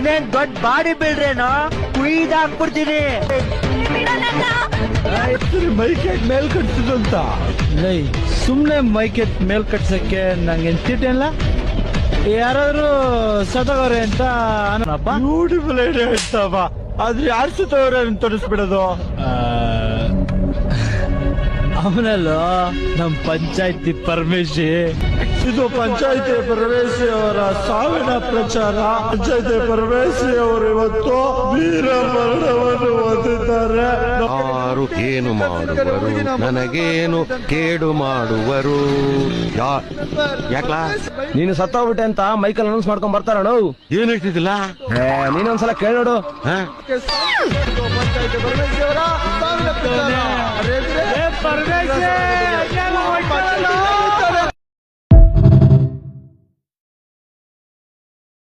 ನೀನೇನ್ ದೊಡ್ಡ ಬಾಡಿ ಬಿಲ್ಡ್ರೇನೋ ಕುಯ್ದಾಕ್ಬಿಡ್ತೀನಿ. ಮೈಕೆಟ್ ಮೇಲ್ ಕಟ್ಸಿದಂತ ಸುಮ್ನೆ ಮೈಕೆಟ್ ಮೇಲ್ ಕಟ್ಸಕ್ಕೆ ನಂಗೆ ತಿಟ್ಟಲ್ಲ. ಯಾರಾದ್ರೂ ಸತ್ತೋಗವ್ರೆ ಅಂತ ಬ್ಯೂಟಿಫುಲ್ ಐಡಿಯಾ ಇರ್ತವ. ಆದ್ರೆ ಯಾರು ಸತ್ತೋಗ್ರೆ ಅಂತ ತೋರಿಸ್ಬಿಡೋದು. ಅವನಲ್ಲೋ ನಮ್ ಪಂಚಾಯತಿ ಪರಮೇಶಿ. ಇದು ಪಂಚಾಯತಿ ಪರಮೇಶಿ ಅವರ ಸಾವಿನ ಪ್ರಚಾರ. ಪಂಚಾಯತಿ ಪರಮೇಶಿ ಅವರು ಇವತ್ತು ವೀರ ಮರಣವನ್ನು ಹೊಂದಿದ್ದಾರೆ. ಯಾರು ಏನು ಮಾಡುವರು, ನನಗೇನು ಕೇಡು ಮಾಡುವರು. ಯಾಕ್ಲಾ ನೀನು ಸತ್ತೋಗ್ಬಿಟ್ಟೆ ಅಂತ ಮೈಕಲ್ ಅನೌನ್ಸ್ ಮಾಡ್ಕೊಂಡ್ ಬರ್ತಾರಣ. ಏನ್ ಹೇಳ್ತಿದ್ದಿಲ್ಲ, ನೀನೊಂದ್ಸಲ ಕೇಳಿ ನೋಡು. ಪಂಚಾಯತಿ ಪರಮೇಶಿ ಅವರ ಸಾವಿನ ಪ್ರಚಾರ. ಪರಮೇಶಿ